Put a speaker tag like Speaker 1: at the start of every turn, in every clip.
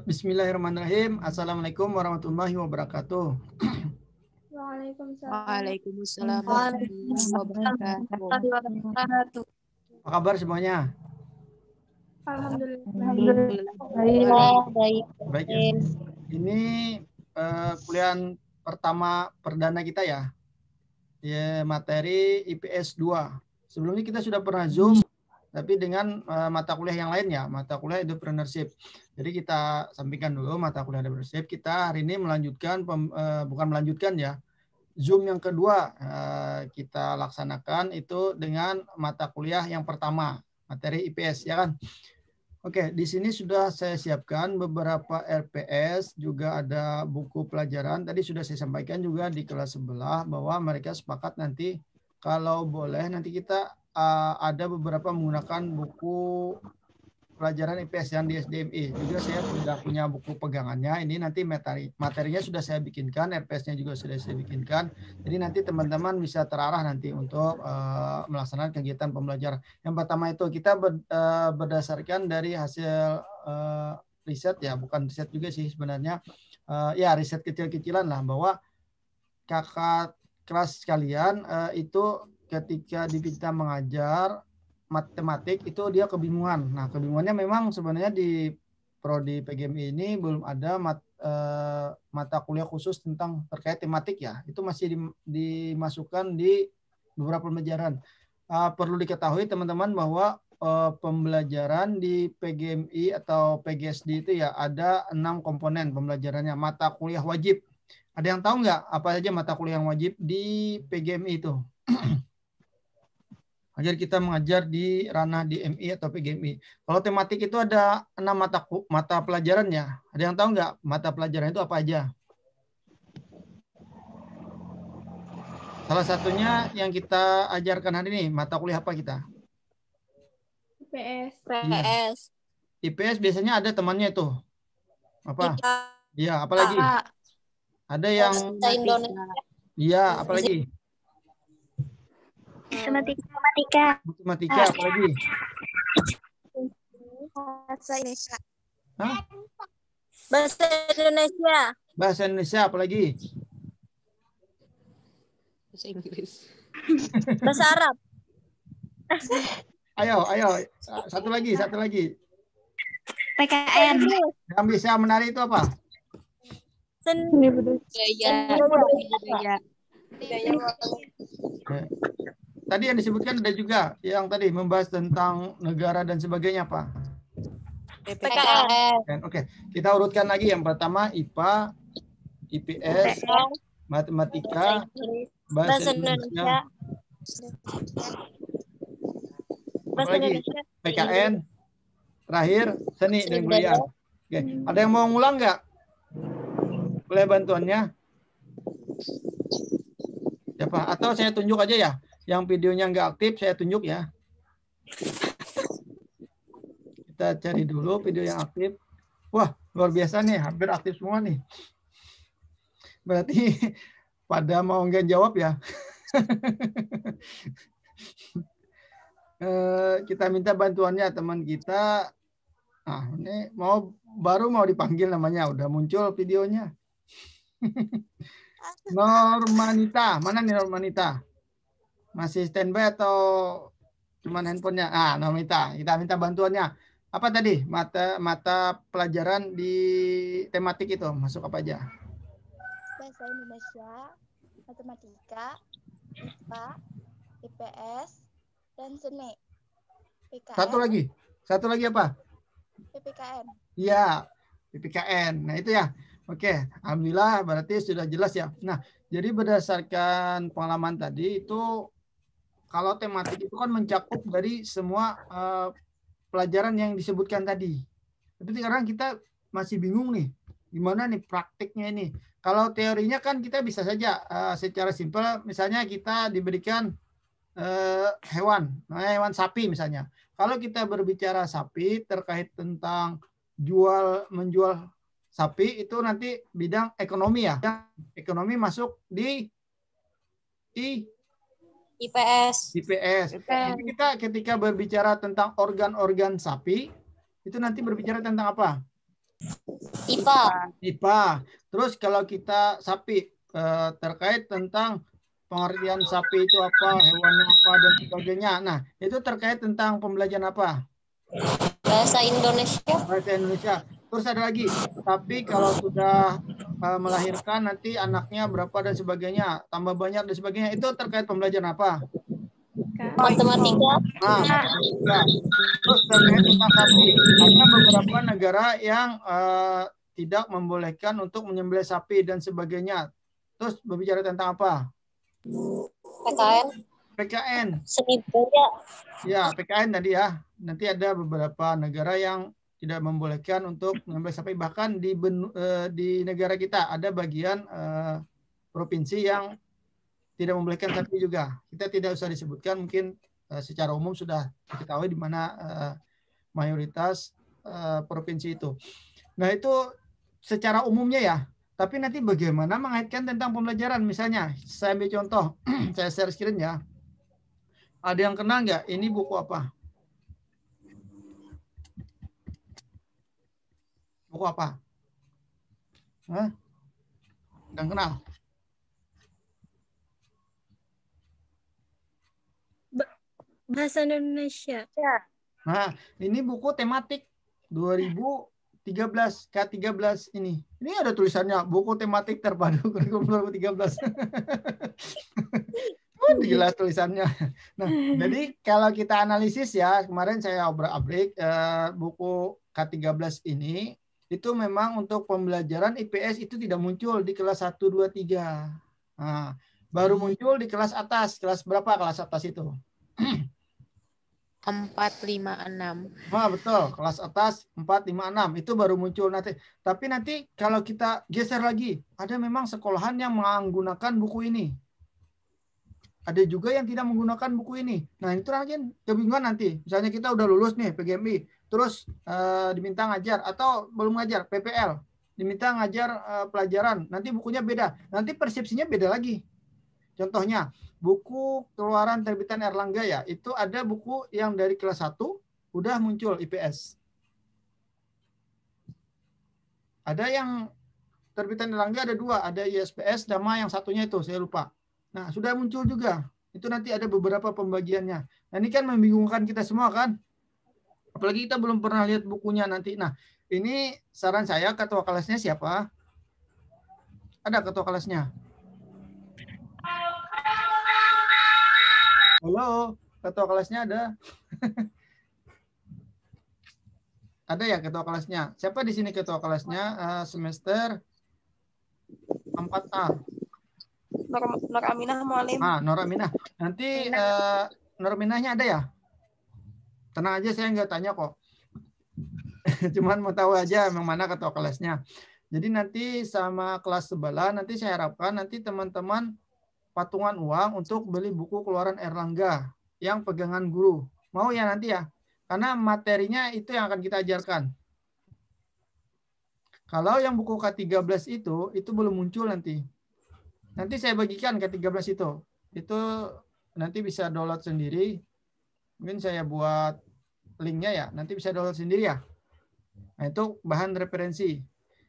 Speaker 1: Bismillahirrahmanirrahim. Assalamualaikum warahmatullahi wabarakatuh.
Speaker 2: Waalaikumsalam
Speaker 3: Waalaikumsalam warahmatullahi wabarakatuh.
Speaker 1: Apa kabar semuanya?
Speaker 3: Alhamdulillah. Baik.
Speaker 1: Baik ya. Ini kuliah pertama perdana kita ya. Ya, materi IPS 2. Sebelumnya kita sudah pernah Zoom, tapi dengan mata kuliah yang lain ya, mata kuliah entrepreneurship. Jadi kita sampingkan dulu mata kuliah entrepreneurship. Kita hari ini melanjutkan, bukan melanjutkan ya, Zoom yang kedua kita laksanakan itu dengan mata kuliah yang pertama, materi IPS ya kan. Oke, di sini sudah saya siapkan beberapa RPS, juga ada buku pelajaran. Tadi sudah saya sampaikan juga di kelas sebelah bahwa mereka sepakat nanti kalau boleh nanti kita ada beberapa menggunakan buku pelajaran IPS yang di SDMI. Juga saya sudah punya buku pegangannya. Ini nanti materinya sudah saya bikinkan, RPS-nya juga sudah saya bikinkan. Jadi nanti teman-teman bisa terarah nanti untuk melaksanakan kegiatan pembelajaran. Yang pertama itu kita berdasarkan dari hasil riset ya, bukan riset juga sih sebenarnya. Ya riset kecil-kecilan lah bahwa kakak kelas sekalian itu ketika kita mengajar matematik itu dia kebingungan. Nah, kebingungannya memang sebenarnya di prodi PGMI ini belum ada mata kuliah khusus tentang terkait tematik ya. Itu masih dimasukkan di beberapa pembelajaran. Perlu diketahui teman-teman bahwa pembelajaran di PGMI atau PGSD itu ya ada 6 komponen pembelajarannya. Mata kuliah wajib. Ada yang tahu nggak apa saja mata kuliah yang wajib di PGMI itu? Agar kita mengajar di ranah di MI atau PGMI. Kalau tematik itu ada 6 mata pelajarannya. Ada yang tahu nggak mata pelajaran itu apa aja? Salah satunya yang kita ajarkan hari ini, mata kuliah apa kita?
Speaker 2: IPS.
Speaker 1: IPS. IPS biasanya ada temannya itu. Apa? Iya, apalagi? Ada yang iya, apalagi? Matematika, apalagi?
Speaker 3: Bahasa Indonesia.
Speaker 1: Hah?
Speaker 3: Bahasa Indonesia.
Speaker 1: Bahasa Indonesia, apalagi?
Speaker 2: Bahasa Inggris.
Speaker 3: Bahasa Arab.
Speaker 1: Ayo. Satu lagi.
Speaker 3: PKN.
Speaker 1: Yang bisa menari itu apa?
Speaker 3: Seni budaya.
Speaker 1: Tadi yang disebutkan ada juga yang tadi membahas tentang negara dan sebagainya apa?
Speaker 3: PKN.
Speaker 1: Oke, kita urutkan lagi. Yang pertama IPA, IPS, matematika, bahasa Indonesia, PKN, terakhir seni dan budaya. Oke, ada yang mau ngulang nggak? Boleh bantuannya? Siapa? Atau saya tunjuk aja ya. Yang videonya nggak aktif, saya tunjuk ya. Kita cari dulu video yang aktif. Wah, luar biasa nih. Hampir aktif semua nih. Berarti pada mau nggak jawab ya. Kita minta bantuannya teman kita. Nah, ini baru mau dipanggil namanya. Udah muncul videonya. Normanita. Mana nih Normanita? Masih standby atau cuman handphonenya? Normanita. Kita minta bantuannya. Apa tadi? Mata pelajaran di tematik itu. Masuk apa aja?
Speaker 3: Bahasa Indonesia, matematika, IPA, IPS, dan seni. PKN. Satu lagi apa? PPKN. Iya, PPKN. Nah itu ya. Oke, alhamdulillah berarti sudah jelas ya. Nah, jadi berdasarkan pengalaman tadi itu kalau tematik itu kan mencakup dari semua pelajaran yang disebutkan tadi. Tapi sekarang kita masih bingung nih, gimana nih praktiknya ini. Kalau teorinya kan kita bisa saja secara simpel, misalnya kita diberikan hewan sapi misalnya. Kalau kita berbicara sapi terkait tentang menjual sapi itu nanti bidang ekonomi ya. Ekonomi masuk di IPS. Jadi kita ketika berbicara tentang organ-organ sapi itu nanti berbicara tentang apa?
Speaker 4: IPA.
Speaker 1: IPA. Terus kalau kita sapi, terkait tentang pengertian sapi itu apa, hewannya apa, dan sebagainya. Nah, itu terkait tentang pembelajaran apa?
Speaker 4: Bahasa Indonesia.
Speaker 1: Bahasa Indonesia. Terus ada lagi, tapi kalau sudah melahirkan nanti anaknya berapa dan sebagainya, tambah banyak dan sebagainya, itu terkait pembelajaran apa?
Speaker 4: Matematika.
Speaker 1: Nah, matematika. Terus terkait tentang sapi, ada beberapa negara yang tidak membolehkan untuk menyembelih sapi dan sebagainya. Terus berbicara tentang apa?
Speaker 4: PKN.
Speaker 1: PKN.
Speaker 4: Seni budaya.
Speaker 1: Ya, PKN tadi ya. Nanti ada beberapa negara yang tidak membolehkan untuk menyembelih sapi. Bahkan di negara kita ada bagian provinsi yang tidak membolehkan sapi juga. Kita tidak usah disebutkan, mungkin secara umum sudah diketahui di mana mayoritas provinsi itu. Nah, itu secara umumnya ya. Tapi nanti bagaimana mengaitkan tentang pembelajaran? Misalnya, saya ambil contoh, saya share screen ya. Ada yang kenal nggak? Ini buku apa? Buku apa? Hah? Nggak kenal?
Speaker 5: Bahasa Indonesia.
Speaker 1: Nah, ini buku tematik 2013, K13 ini. Ini ada tulisannya, buku tematik terpadu kurikulum 2013. Jelas tulisannya. Nah, jadi kalau kita analisis ya, kemarin saya obrak-abrik buku K13 ini, itu memang untuk pembelajaran IPS itu tidak muncul di kelas 1, 2, 3. Nah, baru muncul di kelas atas. Kelas berapa kelas atas itu?
Speaker 2: 4, 5, 6.
Speaker 1: Wah, betul. Kelas atas 4, 5, 6. Itu baru muncul nanti. Tapi nanti kalau kita geser lagi, ada memang sekolahan yang menggunakan buku ini. Ada juga yang tidak menggunakan buku ini. Nah, itu nanti kebingungan nanti. Misalnya kita udah lulus nih PGMI, terus diminta ngajar atau belum ngajar PPL, diminta ngajar pelajaran. Nanti bukunya beda. Nanti persepsinya beda lagi. Contohnya, buku keluaran terbitan Erlangga ya, itu ada buku yang dari kelas 1 udah muncul IPS. Ada yang terbitan Erlangga ada 2, ada ISPS sama yang satunya itu saya lupa. Nah, sudah muncul juga. Itu nanti ada beberapa pembagiannya. Nah, ini kan membingungkan kita semua kan? Apalagi kita belum pernah lihat bukunya nanti. Nah, ini saran saya, ketua kelasnya siapa? Ada ketua kelasnya? Halo, ketua kelasnya ada? Ada ya ketua kelasnya? Siapa di sini ketua kelasnya semester 4A?
Speaker 4: Nur Aminah Mualim.
Speaker 1: Nur Aminah. Nanti Nur Aminahnya ada ya? Tenang aja, saya nggak tanya kok. Cuman mau tahu aja memang mana ketua kelasnya. Jadi nanti sama kelas sebelah, nanti saya harapkan nanti teman-teman patungan uang untuk beli buku keluaran Erlangga yang pegangan guru. Mau ya nanti ya? Karena materinya itu yang akan kita ajarkan. Kalau yang buku K13 itu belum muncul nanti. Nanti saya bagikan K13 itu. Itu nanti bisa download sendiri. Mungkin saya buat linknya ya. Nanti bisa download sendiri ya. Nah, itu bahan referensi.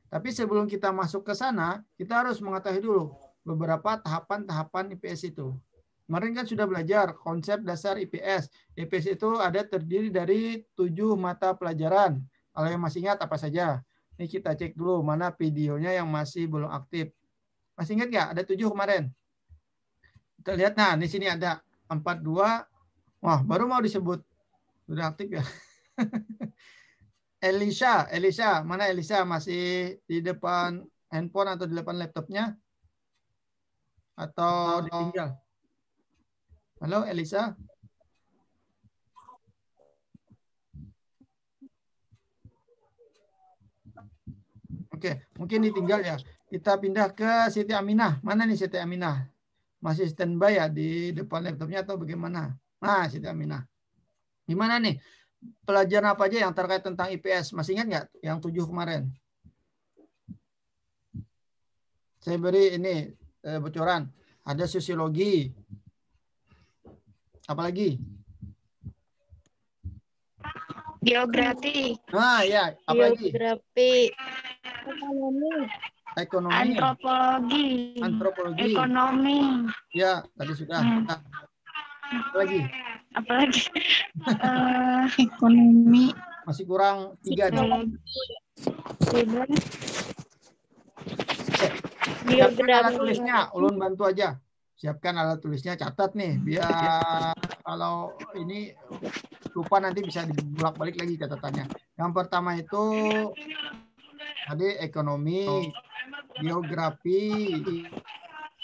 Speaker 1: Tapi sebelum kita masuk ke sana, kita harus mengetahui dulu beberapa tahapan-tahapan IPS itu. Kemarin kan sudah belajar konsep dasar IPS. IPS itu ada terdiri dari 7 mata pelajaran. Kalau yang masih ingat apa saja? Ini kita cek dulu mana videonya yang masih belum aktif. Masih ingat nggak? Ada 7 kemarin. Kita lihat, nah di sini ada 42. Wah, baru mau disebut. Sudah aktif ya. Elisa, mana Elisa? Masih di depan handphone atau di depan laptopnya? Atau ditinggal? Halo Elisa? Oke, mungkin ditinggal ya. Kita pindah ke Siti Aminah. Mana nih Siti Aminah? Masih standby ya di depan laptopnya atau bagaimana? Nah, Siti Aminah. Gimana nih? Pelajaran apa aja yang terkait tentang IPS? Masih ingat nggak yang 7 kemarin? Saya beri ini bocoran. Ada sosiologi. Apalagi?
Speaker 6: Geografi,
Speaker 1: Nah, ya, apa lagi?
Speaker 5: Geografi.
Speaker 1: Ekonomi,
Speaker 6: antropologi,
Speaker 1: antropologi.
Speaker 6: ekonomi.
Speaker 1: Ya, tadi sudah. Nah, apa lagi?
Speaker 6: Apalagi ekonomi,
Speaker 1: Masih kurang 3 nih. Siapkan alat tulisnya, ulun bantu aja. Siapkan alat tulisnya, catat nih, biar kalau ini lupa nanti bisa dibolak-balik lagi catatannya. Yang pertama itu tadi ekonomi, geografi,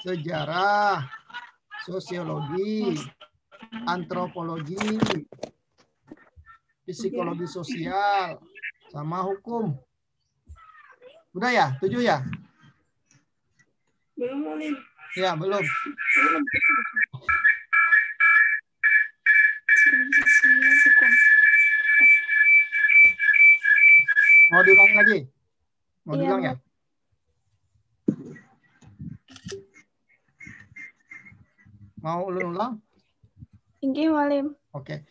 Speaker 1: sejarah, sosiologi, antropologi, psikologi sosial, sama hukum. Udah ya? 7 ya?
Speaker 4: Belum, Alim.
Speaker 1: Ya, belum. Mau diulang lagi? Mau diulang ya? Mau ulang?
Speaker 4: Tinggi, Alim.
Speaker 1: Oke.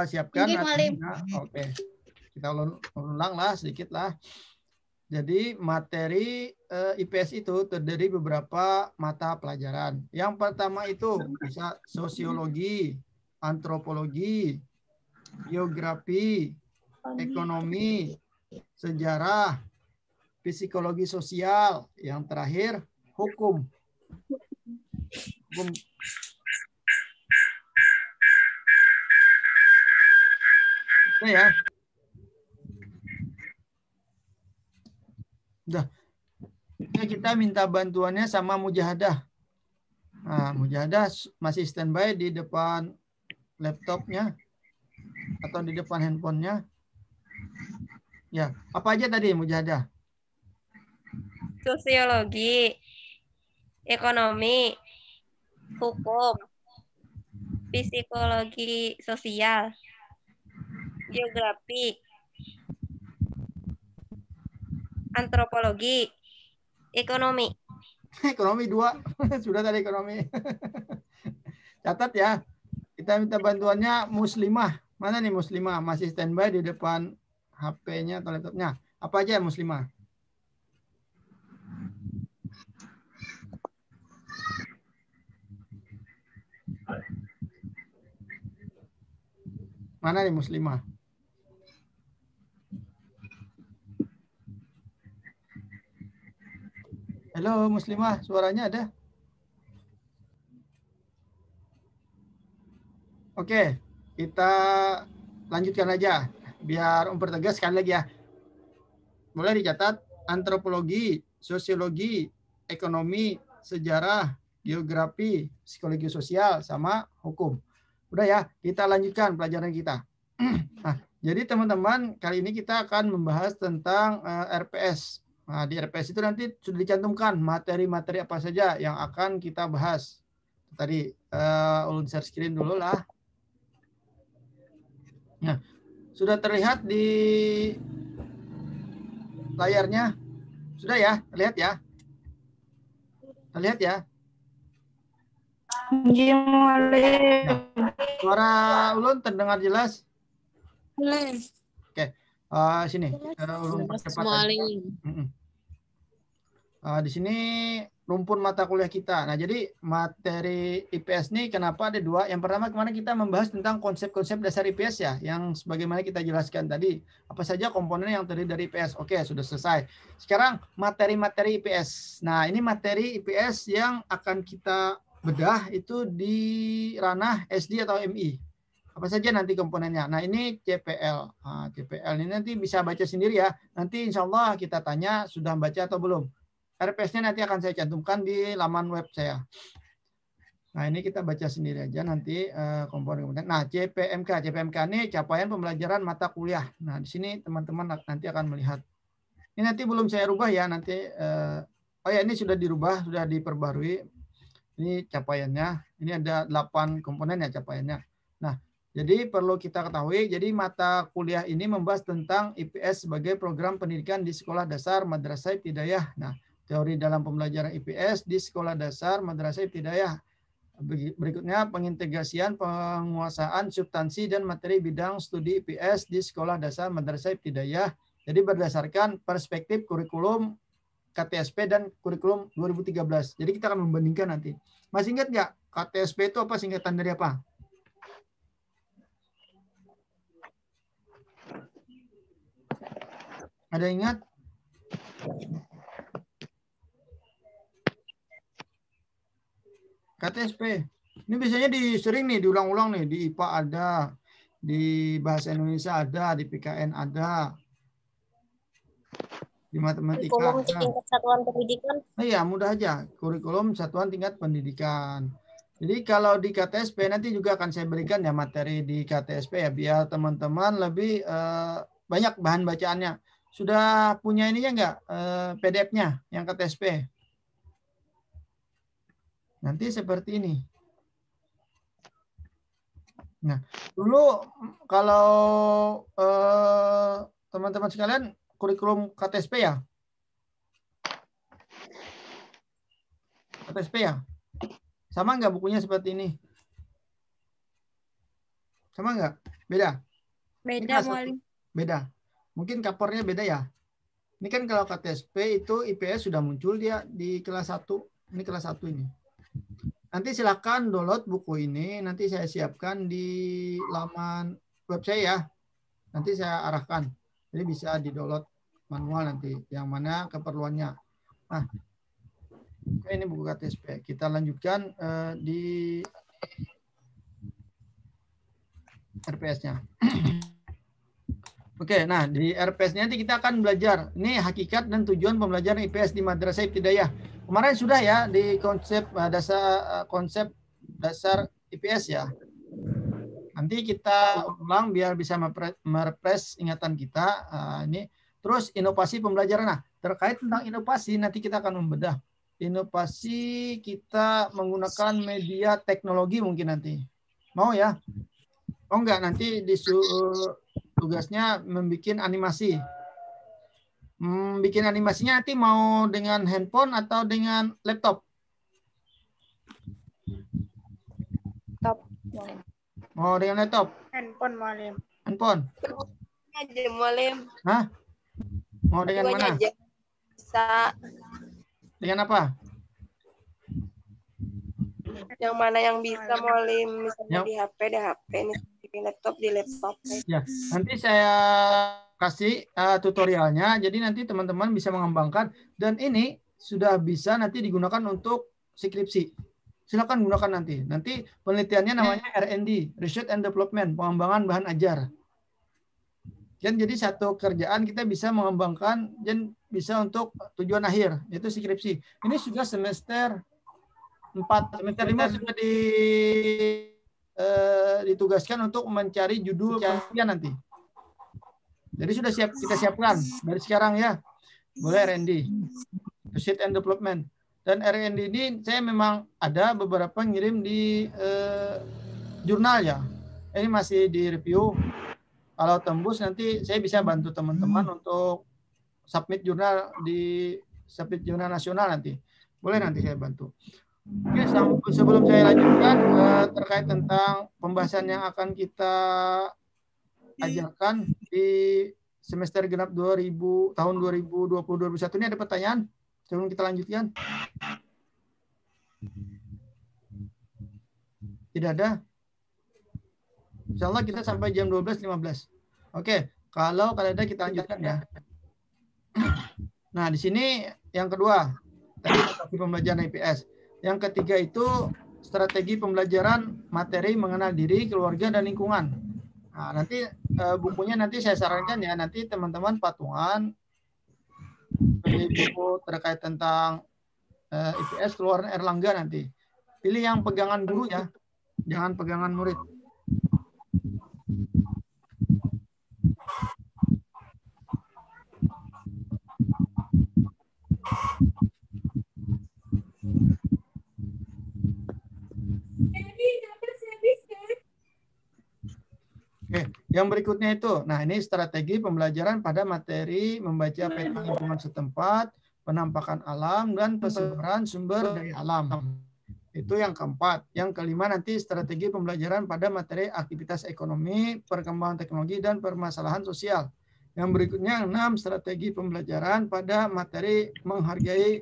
Speaker 1: Siapkan. Oke. Kita ulang lah sedikit lah. Jadi materi IPS itu terdiri beberapa mata pelajaran. Yang pertama itu bisa sosiologi, antropologi, geografi, ekonomi, sejarah, psikologi sosial, yang terakhir hukum. Oke ya. Udah. Oke, kita minta bantuannya sama Mujahadah. Nah, Mujahadah masih standby di depan laptopnya atau di depan handphonenya. Ya, apa aja tadi Mujahadah?
Speaker 4: Sosiologi, ekonomi, hukum, psikologi sosial, geografi, antropologi, ekonomi.
Speaker 1: Ekonomi 2. Sudah tadi ekonomi. Catat ya. Kita minta bantuannya Muslimah. Mana nih Muslimah? Masih standby di depan HP-nya atau laptopnya. Apa aja Muslimah? Mana nih Muslimah? Halo Muslimah, suaranya ada? Oke, kita lanjutkan aja. Biar mempertegas sekali lagi ya. Boleh dicatat antropologi, sosiologi, ekonomi, sejarah, geografi, psikologi sosial, sama hukum. Udah ya, kita lanjutkan pelajaran kita. Nah, jadi teman-teman, kali ini kita akan membahas tentang RPS. Nah, di RPS itu nanti sudah dicantumkan materi-materi apa saja yang akan kita bahas. Tadi ulun share screen dulu lah. Nah, sudah terlihat di layarnya? Sudah ya? Terlihat ya? Terlihat ya? Nah, suara ulun terdengar jelas? Oke. Sini. Ulun percepat aja. Di sini rumpun mata kuliah kita. Nah, jadi materi IPS ini kenapa ada 2? Yang pertama kemarin kita membahas tentang konsep-konsep dasar IPS ya, yang sebagaimana kita jelaskan tadi. Apa saja komponen yang terdiri dari IPS. Oke, sudah selesai. Sekarang materi-materi IPS. Nah, ini materi IPS yang akan kita bedah itu di ranah SD atau MI. Apa saja nanti komponennya. Nah, ini CPL. Nah, CPL ini nanti bisa baca sendiri ya. Nanti insya Allah kita tanya sudah baca atau belum. RPS-nya nanti akan saya cantumkan di laman web saya. Nah, ini kita baca sendiri aja nanti komponen-komponen. Nah, CPMK. CPMK ini capaian pembelajaran mata kuliah. Nah, di sini teman-teman nanti akan melihat. Ini nanti belum saya rubah ya. Nanti, oh ya, ini sudah dirubah, sudah diperbarui. Ini capaiannya. Ini ada 8 komponen ya capaiannya. Nah, jadi perlu kita ketahui, jadi mata kuliah ini membahas tentang IPS sebagai program pendidikan di sekolah dasar Madrasah Ibtidaiyah. Nah, teori dalam pembelajaran IPS di sekolah dasar Madrasah Ibtidaiyah. Berikutnya pengintegrasian penguasaan substansi dan materi bidang studi IPS di sekolah dasar Madrasah Ibtidaiyah. Jadi berdasarkan perspektif kurikulum KTSP dan kurikulum 2013. Jadi kita akan membandingkan nanti. Masih ingat nggak KTSP itu apa, singkatan dari apa? Ada yang ingat? KTSP. Ini biasanya sering nih diulang-ulang nih, di IPA ada, di bahasa Indonesia ada, di PKN ada, di matematika
Speaker 4: Kurikulum
Speaker 1: ada.
Speaker 4: tingkat satuan pendidikan.
Speaker 1: Nah, iya, mudah aja. Kurikulum satuan tingkat pendidikan. Jadi kalau di KTSP nanti juga akan saya berikan ya materi di KTSP ya, biar teman-teman lebih banyak bahan bacaannya. Sudah punya ininya nggak PDF-nya yang KTSP? Nanti seperti ini. Nah, dulu kalau teman-teman sekalian kurikulum KTSP ya? KTSP ya? Sama nggak bukunya seperti ini? Sama nggak? Beda?
Speaker 5: Beda, Mualim.
Speaker 1: Beda. Mungkin covernya beda ya. Ini kan kalau KTSP itu IPS sudah muncul dia di kelas 1. Ini kelas 1 ini. Nanti silakan download buku ini. Nanti saya siapkan di laman web saya ya. Nanti saya arahkan. Jadi bisa di-download manual nanti. Yang mana keperluannya. Nah, ini buku KTSP. Kita lanjutkan di RPS-nya. Oke, nah di RPS-nya nanti kita akan belajar. Ini hakikat dan tujuan pembelajaran IPS di Madrasah Ibtidaiyah. Kemarin sudah ya di konsep dasar IPS ya. Nanti kita ulang biar bisa merefresh ingatan kita. Ini terus inovasi pembelajaran. Nah, terkait tentang inovasi nanti kita akan membedah. Inovasi kita menggunakan media teknologi mungkin nanti. Mau ya? Oh enggak, nanti tugasnya membuat animasi. Bikin animasinya nanti mau dengan handphone atau dengan laptop?
Speaker 4: Laptop.
Speaker 1: Mau dengan laptop?
Speaker 6: Handphone, Mualim.
Speaker 1: Handphone?
Speaker 4: Aja, Mualim.
Speaker 1: Hah? Mau dengan
Speaker 4: Duanya
Speaker 1: mana?
Speaker 4: aja. Bisa.
Speaker 1: Dengan apa?
Speaker 4: Yang mana yang bisa, Mualim? Misalnya
Speaker 1: Yap.
Speaker 4: di HP, ini di laptop.
Speaker 1: Ya, nanti saya kasih tutorialnya. Jadi nanti teman-teman bisa mengembangkan dan ini sudah bisa nanti digunakan untuk skripsi. Silakan gunakan nanti. Nanti penelitiannya namanya R&D, Research and Development, pengembangan bahan ajar. Dan jadi satu kerjaan kita bisa mengembangkan dan bisa untuk tujuan akhir, yaitu skripsi. Ini sudah semester 4, semester 5 sudah ditugaskan untuk mencari judul penelitian nanti. Jadi sudah kita siapkan dari sekarang ya. Boleh R&D, Research and Development. Dan R&D ini saya memang ada beberapa ngirim di jurnal ya. Ini masih di review. Kalau tembus nanti saya bisa bantu teman-teman untuk submit jurnal nasional nanti. Boleh nanti saya bantu. Oke, sebelum saya lanjutkan terkait tentang pembahasan yang akan kita ajarkan di semester genap tahun 2020-2021 ini ada pertanyaan sebelum kita lanjutkan? Tidak ada? Insya Allah kita sampai jam 12.15. Oke, kalau ada kita lanjutkan ya. Nah, di sini yang kedua, tadi pembelajaran IPS. Yang ketiga itu strategi pembelajaran materi mengenal diri, keluarga, dan lingkungan. Nah, nanti bukunya nanti saya sarankan ya, nanti teman-teman patungan buku terkait tentang IPS keluaran Erlangga nanti. Pilih yang pegangan guru ya, jangan pegangan murid. Oke, yang berikutnya itu, nah ini strategi pembelajaran pada materi membaca peta lingkungan setempat, penampakan alam, dan persebaran sumber dari alam. Itu yang keempat. Yang kelima nanti strategi pembelajaran pada materi aktivitas ekonomi, perkembangan teknologi, dan permasalahan sosial. Yang berikutnya 6 strategi pembelajaran pada materi menghargai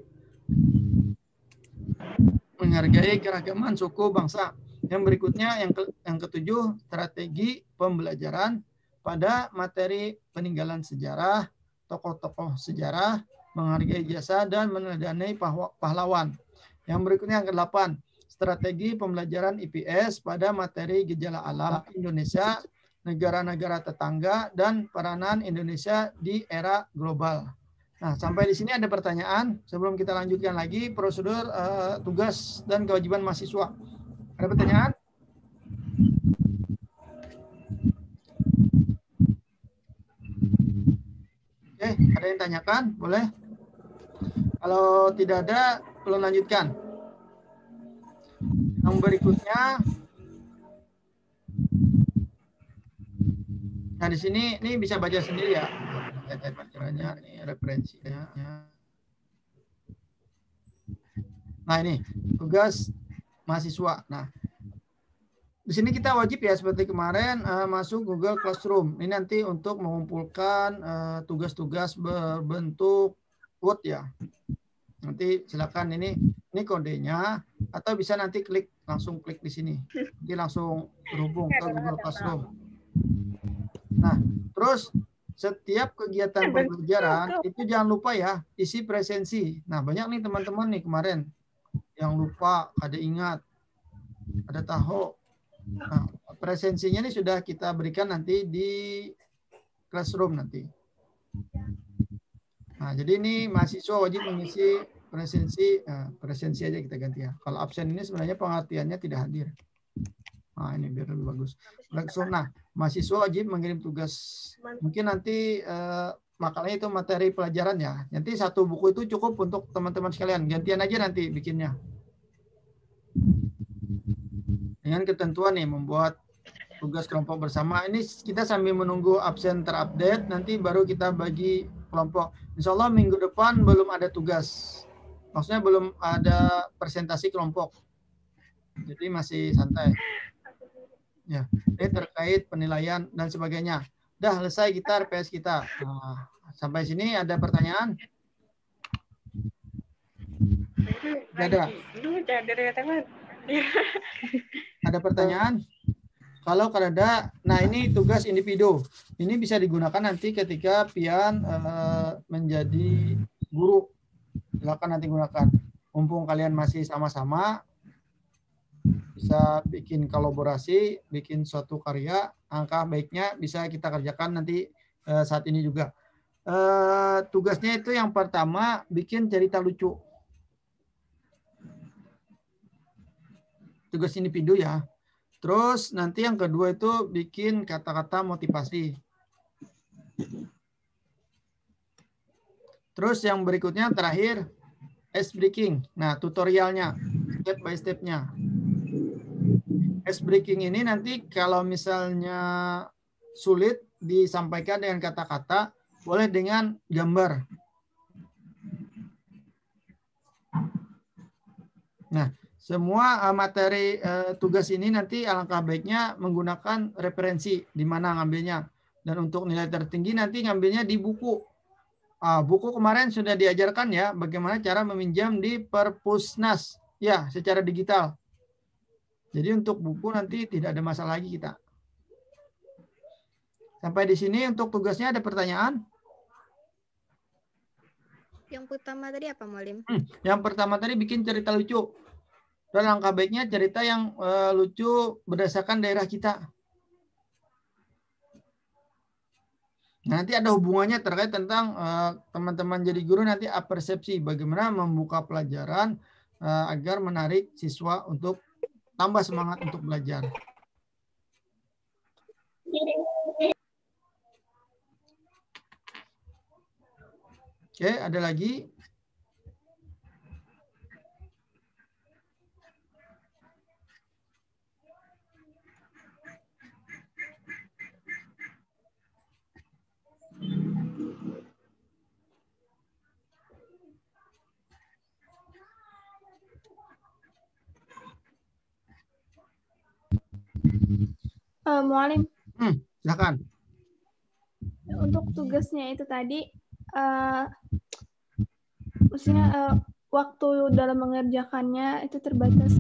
Speaker 1: keragaman suku bangsa. Yang berikutnya yang ketujuh strategi pembelajaran pada materi peninggalan sejarah, tokoh-tokoh sejarah, menghargai jasa dan meneladani pahlawan. Yang berikutnya yang ke-8 strategi pembelajaran IPS pada materi gejala alam Indonesia, negara-negara tetangga, dan peranan Indonesia di era global. Nah, sampai di sini ada pertanyaan. Sebelum kita lanjutkan lagi prosedur tugas dan kewajiban mahasiswa. Ada pertanyaan? Oke, ada yang tanyakan? Boleh? Kalau tidak ada, belum lanjutkan. Yang berikutnya, nah di sini ini bisa baca sendiri ya. Pelajarannya, ini referensinya. Nah ini tugas mahasiswa. Nah di sini kita wajib ya seperti kemarin masuk Google Classroom. Ini nanti untuk mengumpulkan tugas-tugas berbentuk Word ya. Nanti silakan ini kodenya atau bisa nanti langsung klik di sini. Jadi langsung berhubung ke Google Classroom. Nah, terus setiap kegiatan pembelajaran itu jangan lupa ya isi presensi. Nah, banyak nih teman-teman nih kemarin yang lupa, ada ingat, ada tahu. Nah, presensinya ini sudah kita berikan nanti di Classroom nanti. Nah, jadi ini mahasiswa wajib mengisi presensi aja kita ganti ya. Kalau absen ini sebenarnya pengertiannya tidak hadir. Nah, ini biar lebih bagus. Nah, mahasiswa wajib mengirim tugas. Mungkin nanti makalahnya itu materi pelajaran ya. Nanti satu buku itu cukup untuk teman-teman sekalian. Gantian aja nanti bikinnya. Dengan ketentuan nih membuat tugas kelompok bersama. Ini kita sambil menunggu absen terupdate. Nanti baru kita bagi kelompok. Insya Allah minggu depan belum ada tugas. Maksudnya belum ada presentasi kelompok. Jadi masih santai. Ya, ini terkait penilaian dan sebagainya. Dah selesai kita RPS kita. Nah, sampai sini ada pertanyaan? Tidak ada. Ada pertanyaan? Kalau ada, nah ini tugas individu. Ini bisa digunakan nanti ketika pian menjadi guru. Silakan nanti gunakan. Mumpung kalian masih sama-sama, bisa bikin kolaborasi, bikin suatu karya, angka baiknya bisa kita kerjakan nanti saat ini juga. Tugasnya itu yang pertama, bikin cerita lucu. Tugas individu ya. Terus nanti yang kedua itu bikin kata-kata motivasi. Terus yang berikutnya terakhir, ice breaking. Nah, tutorialnya, step by step-nya. Ice breaking ini nanti kalau misalnya sulit disampaikan dengan kata-kata, boleh dengan gambar. Nah, semua materi tugas ini nanti alangkah baiknya menggunakan referensi di mana ngambilnya. Dan untuk nilai tertinggi nanti ngambilnya di buku. Buku kemarin sudah diajarkan ya bagaimana cara meminjam di Perpusnas ya secara digital. Jadi untuk buku nanti tidak ada masalah lagi kita. Sampai di sini untuk tugasnya ada pertanyaan?
Speaker 5: Yang pertama tadi apa, Mualim?
Speaker 1: Yang pertama tadi bikin cerita lucu. Dan langkah baiknya cerita yang lucu berdasarkan daerah kita. Nanti ada hubungannya terkait tentang teman-teman jadi guru nanti persepsi bagaimana membuka pelajaran agar menarik siswa untuk tambah semangat untuk belajar. Oke, ada lagi?
Speaker 7: Mualim,
Speaker 1: Silakan.
Speaker 7: untuk tugasnya itu tadi, maksudnya waktu dalam mengerjakannya itu terbatas.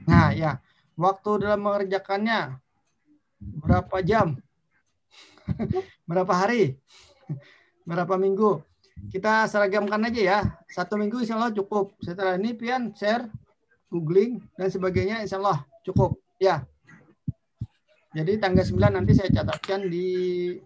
Speaker 1: Nah, ya. Waktu dalam mengerjakannya berapa jam? Berapa hari? Berapa minggu? Kita seragamkan aja ya. 1 minggu insya Allah cukup. Setelah ini pian share, googling, dan sebagainya insya Allah cukup. Ya. Jadi tanggal 9 nanti saya catatkan di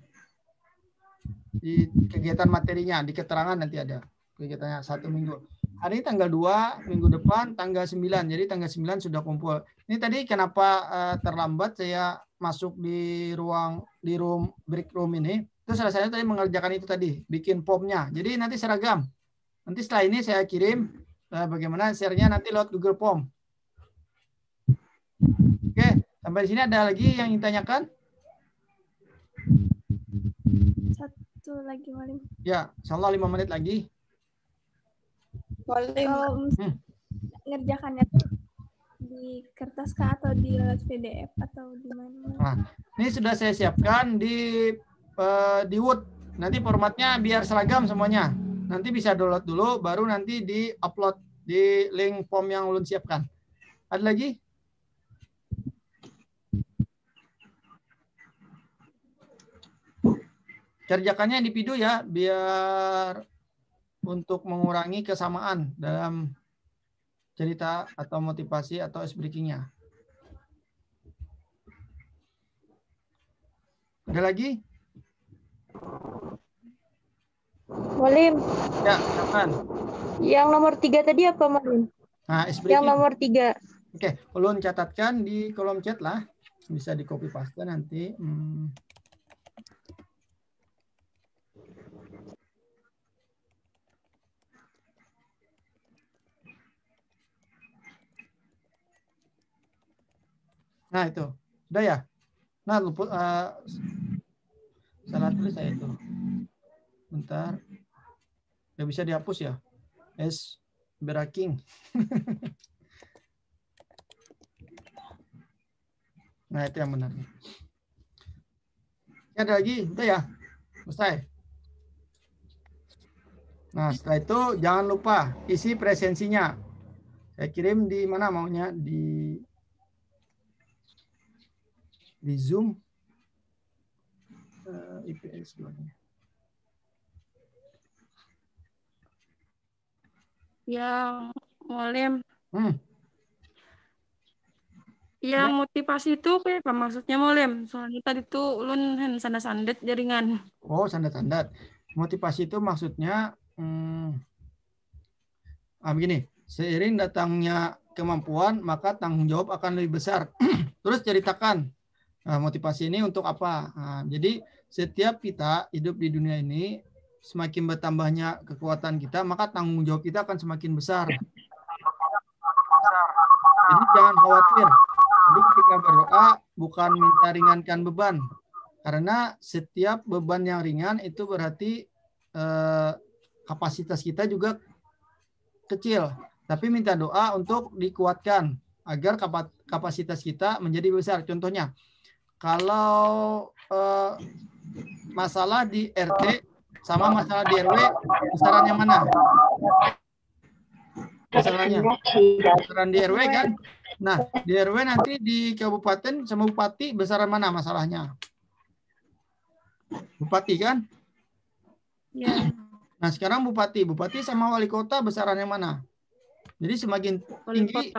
Speaker 1: kegiatan materinya, di keterangan nanti ada. Kegiatannya 1 minggu. Hari ini tanggal 2, minggu depan tanggal 9. Jadi tanggal 9 sudah kumpul. Ini tadi kenapa terlambat saya masuk di break room ini. Itu salah satunya tadi mengerjakan itu tadi, bikin formnya. Jadi nanti seragam. Nanti setelah ini saya kirim bagaimana share-nya nanti lewat Google Form. Oke, sampai di sini ada lagi yang ingin tanyakan?
Speaker 7: Satu lagi, Mualim.
Speaker 1: Ya, insya Allah 5 menit lagi.
Speaker 7: Kalau ngerjakannya di kertas kah atau di PDF atau di mana?
Speaker 1: Nah, ini sudah saya siapkan di Word. Nanti formatnya biar seragam semuanya. Nanti bisa download dulu, baru nanti di-upload di link form yang ulun siapkan. Ada lagi? Kerjakannya individu ya, biar untuk mengurangi kesamaan dalam cerita atau motivasi atau ice breaking-nya. Ada lagi?
Speaker 8: Mualim,
Speaker 1: Ya, silakan.
Speaker 8: yang nomor 3 tadi apa, Mualim?
Speaker 1: Nah, ice
Speaker 8: Yang
Speaker 1: breaking.
Speaker 8: nomor 3.
Speaker 1: Oke, ulun catatkan di kolom chat lah. Bisa di copy paste nanti. Nah, itu. Udah ya? Nah, luput salah tulis saya itu. Bentar. Nggak bisa dihapus ya? S breaking. Nah, itu yang benar. Ada lagi? Udah ya? Selesai. Nah, setelah itu jangan lupa isi presensinya. Saya kirim di mana maunya? Di Zoom. IPS 2-nya.
Speaker 6: Yang Mualim,
Speaker 1: Hmm.
Speaker 6: yang motivasi itu kayak apa maksudnya Mualim? Soalnya tadi tuh ulun sandat-sandat jaringan.
Speaker 1: Oh, sandat-sandat. Motivasi itu maksudnya begini, seiring datangnya kemampuan, maka tanggung jawab akan lebih besar. Terus ceritakan motivasi ini untuk apa. Jadi setiap kita hidup di dunia ini, semakin bertambahnya kekuatan kita, maka tanggung jawab kita akan semakin besar. Jadi jangan khawatir. Jadi ketika berdoa, bukan minta ringankan beban. Karena setiap beban yang ringan itu berarti kapasitas kita juga kecil. Tapi minta doa untuk dikuatkan agar kapasitas kita menjadi besar. Contohnya, kalau masalah di RT sama masalah di RW, besaran yang mana? Masalahnya besaran di RW kan? Nah, di RW nanti di kabupaten sama bupati besaran mana masalahnya? Bupati kan?
Speaker 6: Ya.
Speaker 1: Nah, sekarang bupati sama wali kota besaran yang mana? Jadi semakin tinggi,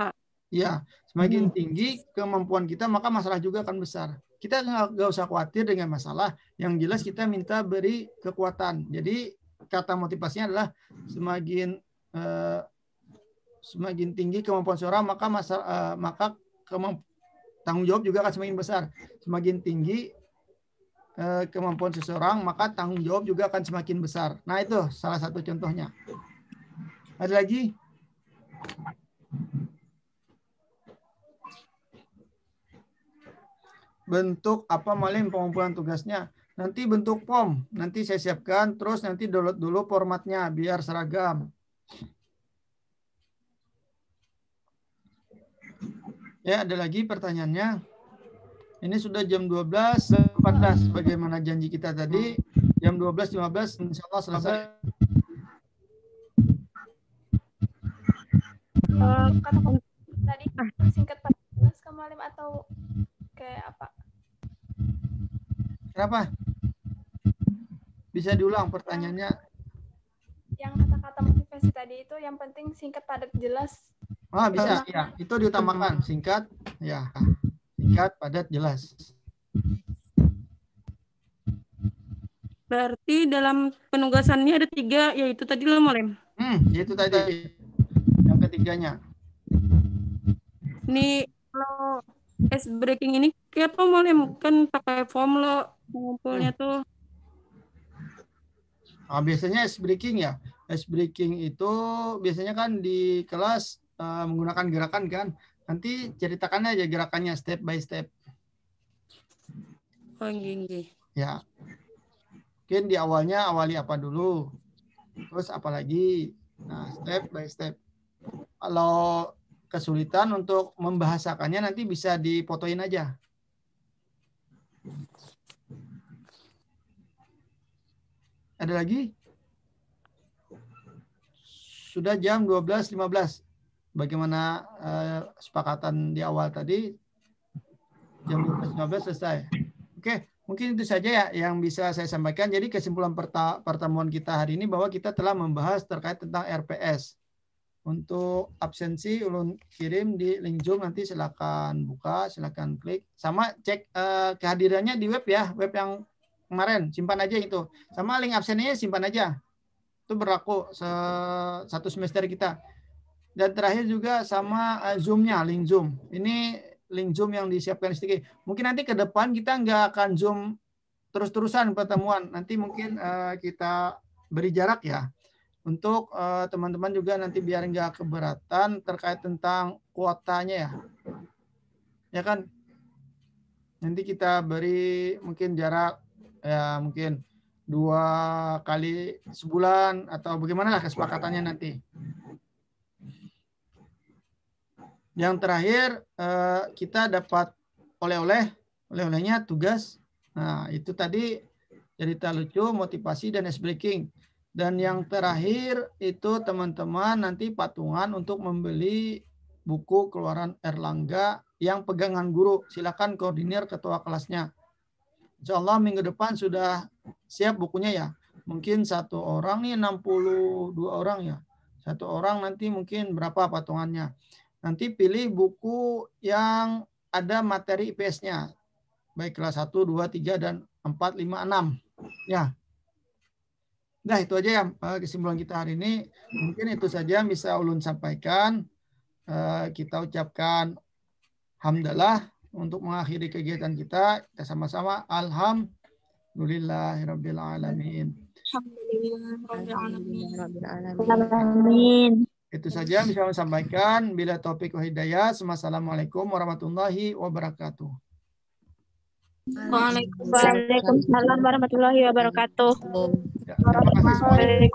Speaker 1: ya, semakin tinggi kemampuan kita, maka masalah juga akan besar. Kita nggak usah khawatir dengan masalah. Yang jelas kita minta beri kekuatan. Jadi kata motivasinya adalah semakin tinggi kemampuan seorang, maka tanggung jawab juga akan semakin besar. Semakin tinggi kemampuan seseorang, maka tanggung jawab juga akan semakin besar. Nah, itu salah satu contohnya. Ada lagi? Bentuk apa Mualim pengumpulan tugasnya? Nanti bentuk form. Nanti saya siapkan, terus nanti download dulu formatnya biar seragam. Ya, ada lagi pertanyaannya. Ini sudah jam 12.14. Bagaimana janji kita tadi? Jam 12.15 insya Allah selesai.
Speaker 7: Kata tadi singkat pada jelas ke Mualim atau kayak apa?
Speaker 1: Kenapa? Bisa diulang pertanyaannya?
Speaker 7: Yang kata-kata motivasi tadi itu yang penting singkat padat jelas.
Speaker 1: Ah, bisa, ya. Itu diutamakan. Singkat, ya. Singkat, padat, jelas.
Speaker 6: Berarti dalam penugasannya ada 3, yaitu tadi lo Mualim.
Speaker 1: Itu tadi. Yang ketiganya.
Speaker 6: Ini kalau ice breaking ini kayak apa Mualim? Kan pakai foam lo ngumpulnya tuh.
Speaker 1: Biasanya ice breaking ya. Ice breaking itu biasanya kan di kelas menggunakan gerakan kan. Nanti ceritakan aja gerakannya step by step.
Speaker 6: Oh, gini.
Speaker 1: Ya. Mungkin di awalnya awali apa dulu. Terus apa lagi. Nah, step by step. Kalau kesulitan untuk membahasakannya nanti bisa difotoin aja. Ada lagi? Sudah jam 12.15. Bagaimana sepakatan di awal tadi? Jam 12.15 selesai. Oke, mungkin itu saja ya yang bisa saya sampaikan. Jadi kesimpulan pertemuan kita hari ini bahwa kita telah membahas terkait tentang RPS. Untuk absensi ulun kirim di link Zoom, nanti silakan buka, silakan klik. Sama cek kehadirannya di web ya, web yang kemarin, simpan aja itu. Sama link absennya simpan aja. Itu berlaku satu semester kita. Dan terakhir juga sama Zoom-nya, link Zoom. Ini link Zoom yang disiapkan sedikit. Mungkin nanti ke depan kita nggak akan Zoom terus-terusan pertemuan. Nanti mungkin kita beri jarak ya. Untuk teman-teman juga nanti biar nggak keberatan terkait tentang kuotanya ya. Ya kan? Nanti kita beri mungkin jarak ya mungkin 2 kali sebulan atau bagaimana lah kesepakatannya nanti. Yang terakhir kita dapat oleh-olehnya tugas. Nah, itu tadi cerita lucu, motivasi dan ice breaking. Dan yang terakhir itu teman-teman nanti patungan untuk membeli buku keluaran Erlangga yang pegangan guru. Silakan koordinir ketua kelasnya. Insya Allah minggu depan sudah siap bukunya ya. Mungkin satu orang nih 62 orang ya. Satu orang nanti mungkin berapa patungannya. Nanti pilih buku yang ada materi IPS-nya. Baik kelas 1, 2, 3, dan 4, 5, 6. Ya. Nah, itu aja ya kesimpulan kita hari ini. Mungkin itu saja yang bisa ulun sampaikan. Kita ucapkan hamdalah untuk mengakhiri kegiatan kita. Kita sama-sama alhamdulillahirabbil alamin.
Speaker 8: Amin.
Speaker 1: Itu saja yang bisa saya sampaikan. Bila taufik wa hidayah. Wassalamualaikum warahmatullahi wabarakatuh.
Speaker 8: Waalaikumsalam warahmatullahi wabarakatuh.
Speaker 1: Ya, terima kasih semuanya.